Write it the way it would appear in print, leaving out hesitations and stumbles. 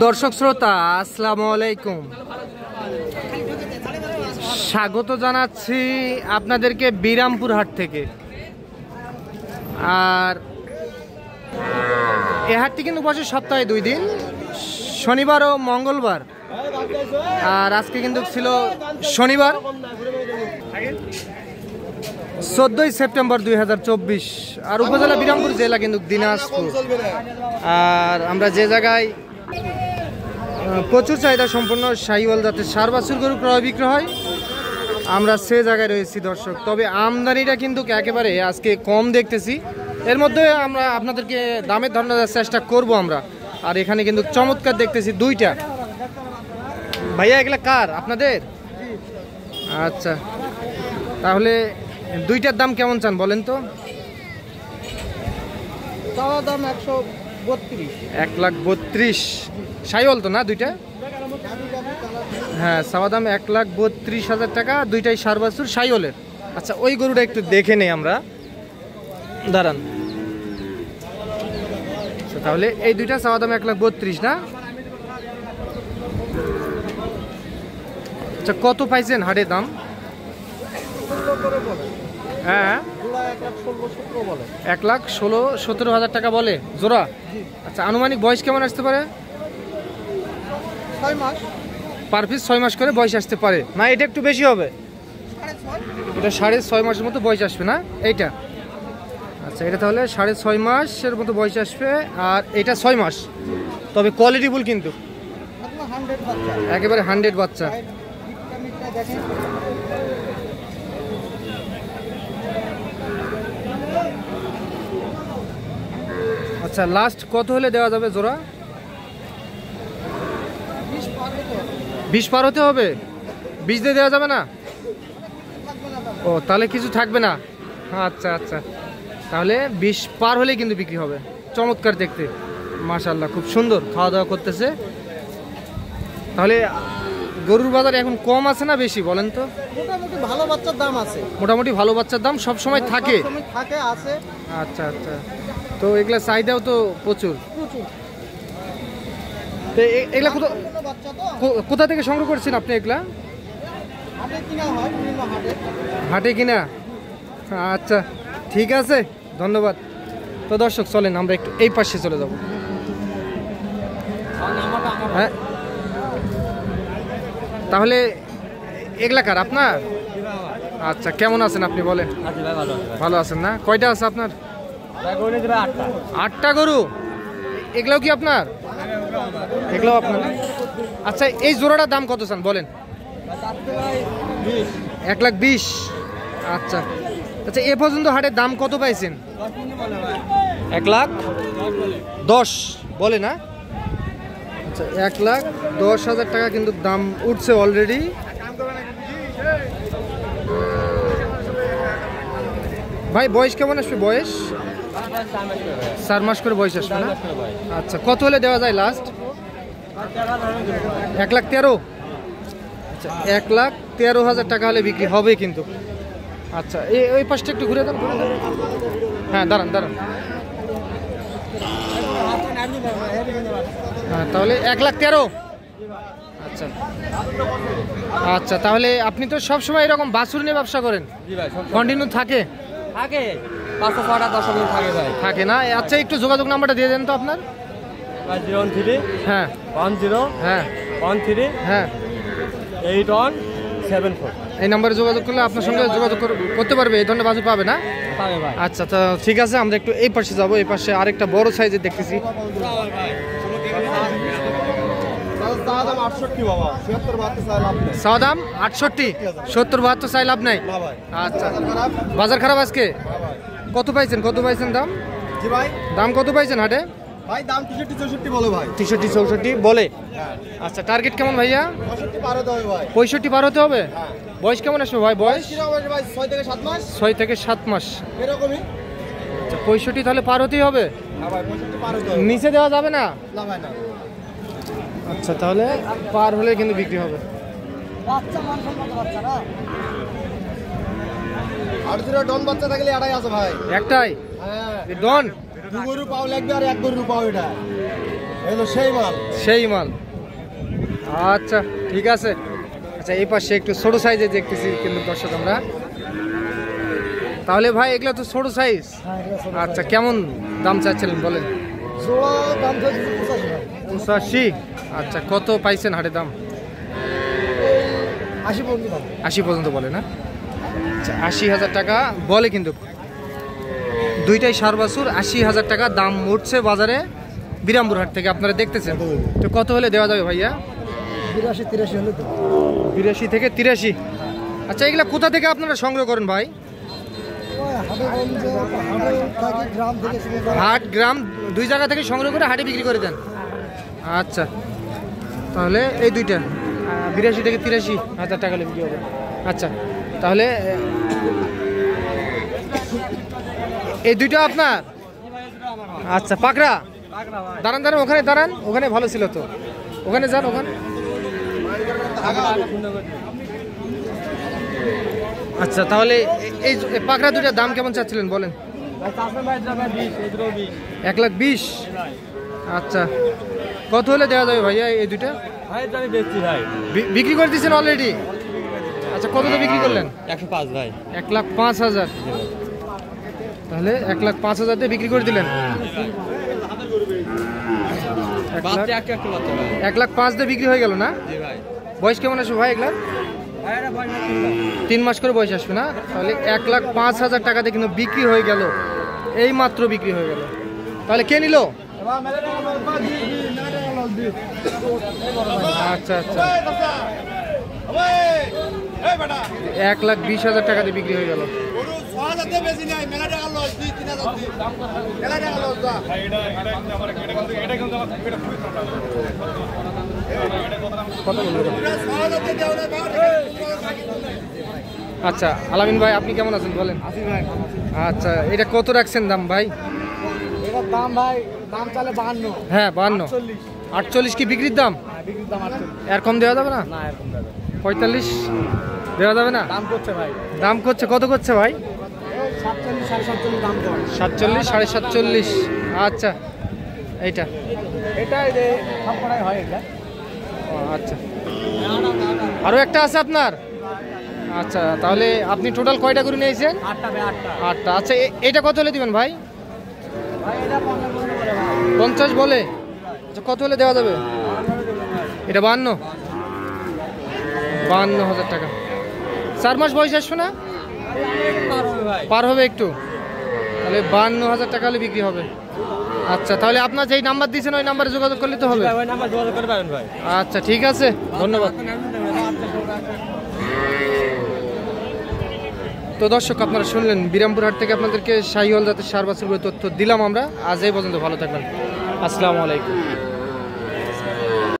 দর্শক শ্রোতা আসসালামু আলাইকুম, স্বাগত জানাচ্ছি আপনাদেরকে বিরামপুর হাট থেকে। আর এই হাটটি কিন্তু বসে সপ্তাহে 2 দিন, শনিবার ও মঙ্গলবার। আর আজকে কিন্তু ছিল শনিবার, 14ই সেপ্টেম্বর 2024। আর উপজেলা বিরামপুর, জেলা কিন্তু দিনাজপুর। আর আমরা যে জায়গায় প্রচুর চাহিদা সম্পন্ন শাহিওয়াল জাতের ষাঁড় বাছুর গরু ক্রয় বিক্রয় হয়, আমরা সে জায়গায় রয়েছি দর্শক। তবে আমদানিটা কিন্তু একেবারে আজকে কম দেখতেছি। এর মধ্যে আমরা আপনাদেরকে দামের ধারণা দেওয়ার চেষ্টা করব আমরা। আর এখানে কিন্তু চমৎকার দেখতেছি 2টা। ভাইয়া এগুলা কার? আপনাদের? আচ্ছা, তাহলে 2টার দাম কেমন চান বলেন তো? চাওয়া দাম 132। 1,32,000 শাহিওয়াল তো না 2টা? হ্যাঁ, চাওয়া দাম 1,32,000 টাকা, 2টাই ষাঁড় বাছুর শাহিওয়ালের। আচ্ছা, ওই গরুটা একটু দেখে নেই আমরা, দাঁড়ান। তাহলে এই 2টা চাওয়া দাম 1,32,000 না? আচ্ছা, কত পাইছেন হাটে দাম? হ্যাঁ, 1,16,17,000 টাকা বলে জোড়া। আচ্ছা, আনুমানিক বয়স কেমন আসতে পারে? 6 মাস পার পিস 6 মাস করে বয়স আসতে পারে না? এটা একটু বেশি হবে, এটা 6.5 মাসের মতো বয়স আসবে না এইটা? আচ্ছা, এটা তাহলে 6.5 মাসের মতো বয়স আসবে। আর এটা 6 মাস, তবে কোয়ালিটিফুল কিন্তু একেবারে 100 বাচ্চা। আচ্ছা, লাস্ট কত হলে দেওয়া যাবে জোড়া? 20 পার হতে হবে? 20 দিয়ে দেওয়া যাবে না? ও, তাহলে কিছু থাকবে না। আচ্ছা আচ্ছা, তাহলে 20 পার হলেই কিন্তু বিক্রি হবে। চমৎকার দেখতে, মাশাআল্লাহ, খুব সুন্দর খাওয়া দাওয়া করতেছে। তাহলে গরুর বাজার এখন কম আছে না বেশি বলেন তো? মোটামুটি ভালো বাচ্চার দাম আছে। মোটামুটি ভালো বাচ্চার দাম সব সময় থাকে? আছে। আচ্ছা আচ্ছা, তো এগুলা চাহিদাও তো প্রচুর। তো এগুলা কোথা থেকে সংগ্রহ করছেন আপনি? এগুলা হাটে কিনা? আচ্ছা, ঠিক আছে, ধন্যবাদ। তো দর্শক চলেন আমরা একটু এই পাশে চলে যাব। হ্যাঁ, তাহলে এগুলা কার? আপনার? আচ্ছা, কেমন আছেন আপনি বলেন? ভালো আছেন না? কয়টা আছে আপনার? 8টা গরু। এগুলাও কি আপনার? এগুলাও আপনার? আচ্ছা, এই জোড়াটার দাম কত চান বলেন? 1,20,000। আচ্ছা আচ্ছা, এ পর্যন্ত হাটের দাম কত পাইছেন? 1,10,000 বলে না? আচ্ছা, 1,10,000 টাকা কিন্তু দাম উঠছে অলরেডি। ভাই বয়স কেমন আসবে? বয়স 4 মাস করে বয়স আসবে না? আচ্ছা, কত হলে দেওয়া যায় লাস্ট? 1,13,000। আচ্ছা, 1,13,000 টাকা হলে বিক্রি হবে কিন্তু। আচ্ছা, এই পাশটা একটু ঘুরে দেন। হ্যাঁ, দাঁড়ান দাঁড়ান। হ্যাঁ, তাহলে 1,13,000। আচ্ছা আচ্ছা, তাহলে আপনি তো সবসময় এরকম বাছুর নিয়ে ব্যবসা করেন? কন্টিনিউ থাকে? থাকে 5-6টা 10 দিন থাকে ভাই। থাকে না? আচ্ছা, একটু যোগাযোগ নাম্বারটা দিয়ে দেন তো আপনার। 013 হ্যাঁ 10 হ্যাঁ 13 হ্যাঁ 8174। এই নাম্বারে যোগাযোগ করলে আপনার সঙ্গে যোগাযোগ করতে পারবে, এই ধরনের বাছুর পাবে না? পাবে ভাই। আচ্ছা, তো ঠিক আছে, আমরা একটু এই পাশে যাবো। এই পাশে আরেকটা বড় সাইজের দেখতেছি। চাওয়া দাম 68, 70-72 চাই লাভ নাই। আচ্ছা, বাজার খারাপ আজকে? কত পাইছেন দাম? দাম কত পাইছেন হাটে? ভাই দাম 63-64 বলে ভাই। 63-64 বলে? আচ্ছা, টার্গেট কেমন ভাইয়া? 65 পার হতে হবে। বয়স কেমন আসবে ভাই? বয়স 6 থেকে 7 মাস এরকমই। আচ্ছা, 65 তাহলে পার হতেই হবে? নিচে দেওয়া যাবে না? আচ্ছা, তাহলে পার হলে কিন্তু বিক্রি হবে। আর দুটো ডন বাচ্চা থাকলে এটাই আছে ভাই। একটাই? হ্যাঁ, ডন দু গরু পাও লাগবে আর এক গরু পাও। এটা এলো সেই মাল। সেই মাল। আচ্ছা ঠিক আছে। আচ্ছা এই পাশে একটু ছোট সাইজে দেখতেছি কিন্তু দর্শক আমরা। তাহলে ভাই এগুলো তো ছোট সাইজ। আচ্ছা কেমন দাম চাচ্ছিলেন বলেন? জোড়া দাম চাইছি 85। আচ্ছা কত পাইছেন হাটে দাম? 80 পর্যন্ত দাম। 80 পর্যন্ত বলে না? আচ্ছা 80,000 টাকা বলে কিন্তু। দুইটাই সার বাছুর 80,000 টাকা দাম উঠছে বাজারে বিরামপুর হাট থেকে, আপনারা দেখতেছেন। তো কত হলে দেওয়া যাবে ভাইয়া? 82-83 হলে তো। 82 থেকে 83। আচ্ছা এগুলা কোথা থেকে আপনারা সংগ্রহ করেন ভাই? হাট গ্রাম দুই জায়গা থেকে সংগ্রহ করে হাটে বিক্রি করে দেন। আচ্ছা তাহলে এই দুইটা 82 থেকে 83,000 টাকা বিক্রি হবে। আচ্ছা তাহলে এই দুইটা আপনার? আচ্ছা পাকড়া দাঁড়ান দাঁড়ান, ওখানে দাঁড়ান, ওখানে ভালো ছিল তো, ওখানে যান ওখানে। আচ্ছা তাহলে এই পাকড়া দুইটার দাম কেমন চাচ্ছিলেন বলেন? 1,20,000। আচ্ছা কত হলে দেওয়া যাবে ভাইয়া এই দুইটা? বিক্রি করে দিচ্ছেন অলরেডি? আচ্ছা কত বিক্রি করলেন? 105 ভাই। 1,05,000। তাহলে 1,05,000 দিয়ে বিক্রি করে দিলেন। 1,05,000 দিয়ে বিক্রি হয়ে গেল না? বয়স কেমন আসবে ভাই এগুলা? 3 মাস করে বয়স আসবে না? তাহলে 1,05,000 টাকা দিয়ে কিন্তু বিক্রি হয়ে গেল, এই মাত্র বিক্রি হয়ে গেল। তাহলে কে নিল? আচ্ছা আচ্ছা 1,20,000 টাকা দিয়ে বিক্রি হয়ে গেল। আচ্ছা আলামিন ভাই আপনি কেমন আছেন বলেন? আচ্ছা এটা কত রাখছেন দাম ভাই? এটার দাম ভাই দাম চালে 52। হ্যাঁ 52। 48 কি বিক্রির দাম? বিক্রির দাম 48। এর কম দেওয়া যাবে না? না এরকম দাম 45 দেওয়া যাবে না? দাম করছে ভাই। দাম করছে কত করছে ভাই? 47-47 দাম করে। 47 47.5। আচ্ছা এইটা এটা এই যে সব করাই হয় এটা। ও, আচ্ছা আরও একটা আছে আপনার? আচ্ছা তাহলে আপনি টোটাল কয়টা করে নিয়েছেন? 8টা ভাই 8টা। 8টা। আচ্ছা এটা কত হলে দিবেন ভাই? ভাই এটা 50 বলে ভাই। 50 বলে? আচ্ছা কত হলে দেওয়া যাবে? এটা 52,000 টাকা। 4 মাস বয়স আসবে না? পার হবে একটু, তাহলে 52,000 টাকা হলে বিক্রি হবে। আচ্ছা তাহলে আপনার যেই নাম্বার দিয়েছেন ওই নাম্বারে যোগাযোগ করলে তো হবে? ওই নাম্বার যোগাযোগ করে পাবেন ভাই। আচ্ছা ঠিক আছে ধন্যবাদ। তো দর্শক আপনারা শুনলেন বিরামপুর হাট থেকে আপনাদেরকে শাহিওয়াল জাতের সার বাছুর তথ্য দিলাম আমরা। আজ এই পর্যন্ত, ভালো থাকবেন, আসসালামু আলাইকুম।